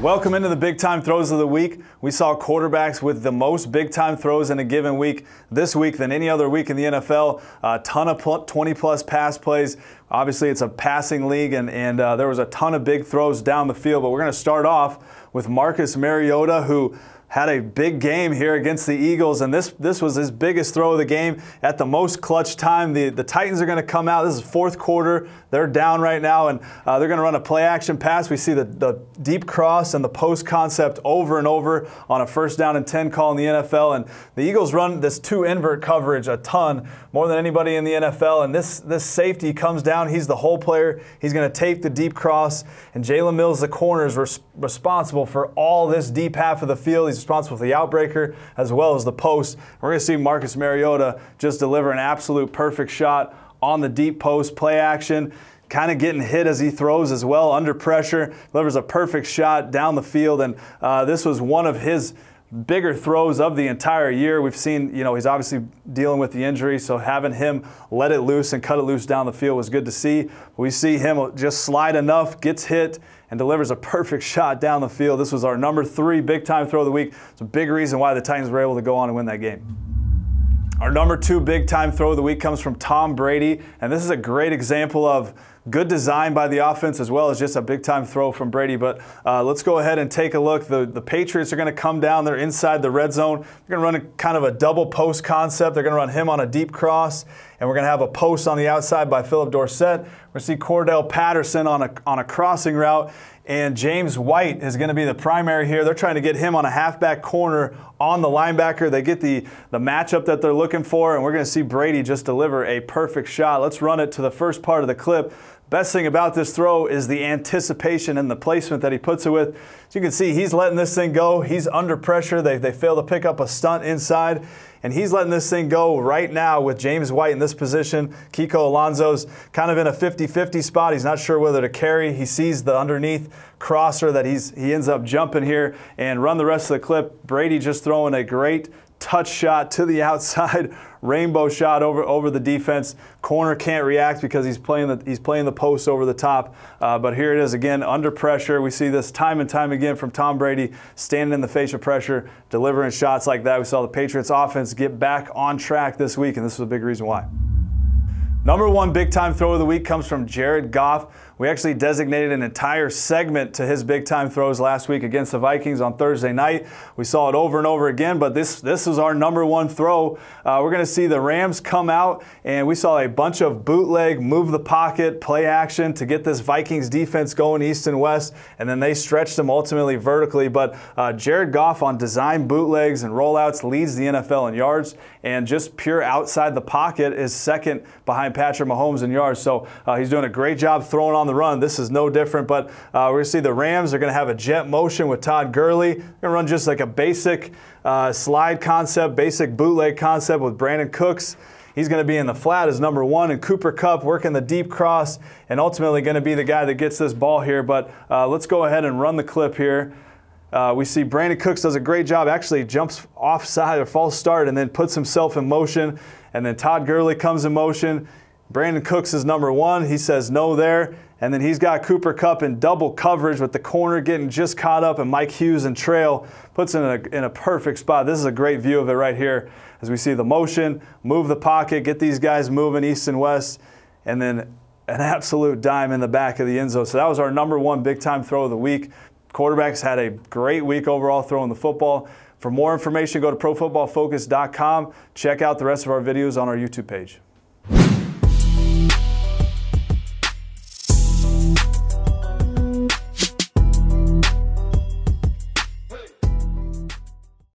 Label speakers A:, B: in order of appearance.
A: Welcome into the Big Time Throws of the Week. We saw quarterbacks with the most big time throws in a given week this week than any other week in the NFL. A ton of 20-plus pass plays. Obviously, it's a passing league, and there was a ton of big throws down the field. But we're going to start off with Marcus Mariota, who had a big game here against the Eagles, and this was his biggest throw of the game at the most clutch time. The Titans are going to come out. This is fourth quarter. They're down right now, and they're going to run a play-action pass. We see the deep cross and the post concept over and over on a 1st down and 10 call in the NFL, and the Eagles run this 2-invert coverage a ton, more than anybody in the NFL, and this safety comes down. He's the hole player. He's going to take the deep cross, and Jalen Mills, the corner, is responsible for all this deep half of the field. He's responsible for the outbreaker as well as the post. We're going to see Marcus Mariota just deliver an absolute perfect shot on the deep post, play action, kind of getting hit as he throws as well, under pressure, delivers a perfect shot down the field, and this was one of his bigger throws of the entire year. We've seen, he's obviously dealing with the injury, so having him let it loose and cut it loose down the field was good to see. We see him just slide enough, gets hit, and delivers a perfect shot down the field. This was our number 3 big-time throw of the week. It's a big reason why the Titans were able to go on and win that game. Our number 2 big-time throw of the week comes from Tom Brady, and this is a great example of good design by the offense as well as just a big-time throw from Brady. But let's go ahead and take a look. The Patriots are going to come down. They're inside the red zone. They're going to run kind of a double post concept. They're going to run him on a deep cross, and we're going to have a post on the outside by Phillip Dorsett. We're going to see Cordell Patterson on a crossing route, and James White is going to be the primary here. They're trying to get him on a halfback corner on the linebacker. They get the matchup that they're looking for, and we're going to see Brady just deliver a perfect shot. Let's run it to the first part of the clip. Best thing about this throw is the anticipation and the placement that he puts it with. As you can see, he's letting this thing go. He's under pressure. They fail to pick up a stunt inside, and he's letting this thing go right now with James White in this position. Kiko Alonso's kind of in a 50-50 spot. He's not sure whether to carry. He sees the underneath crosser that he ends up jumping here, and run the rest of the clip. Brady just throwing a great touch shot to the outside, rainbow shot over the defense. Corner can't react because he's playing the post over the top. But here it is again, under pressure. We see this time and time again from Tom Brady, standing in the face of pressure, delivering shots like that. We saw the Patriots offense get back on track this week, and this is a big reason why. Number 1 big-time throw of the week comes from Jared Goff. We actually designated an entire segment to his big-time throws last week against the Vikings on Thursday night. We saw it over and over again, but this was our number 1 throw. We're going to see the Rams come out, and we saw a bunch of bootleg, move the pocket, play action to get this Vikings defense going east and west, and then they stretched them ultimately vertically. But Jared Goff on design bootlegs and rollouts leads the NFL in yards, and just pure outside the pocket is second behind Patrick Mahomes in yards. So he's doing a great job throwing on the run. This is no different, but we're going to see the Rams are going to have a jet motion with Todd Gurley. They're going to run just like a basic slide concept, basic bootleg concept with Brandon Cooks. He's going to be in the flat as number 1, and Cooper Kupp working the deep cross, and ultimately going to be the guy that gets this ball here. But let's go ahead and run the clip here. We see Brandon Cooks does a great job, actually jumps offside or false start and then puts himself in motion, and then Todd Gurley comes in motion. Brandon Cooks is number 1. He says no there. And then he's got Cooper Kupp in double coverage with the corner getting just caught up, and Mike Hughes and Trail puts in a perfect spot. This is a great view of it right here as we see the motion, move the pocket, get these guys moving east and west, and then an absolute dime in the back of the end zone. So that was our number 1 big-time throw of the week. Quarterbacks had a great week overall throwing the football. For more information, go to ProFootballFocus.com. Check out the rest of our videos on our YouTube page.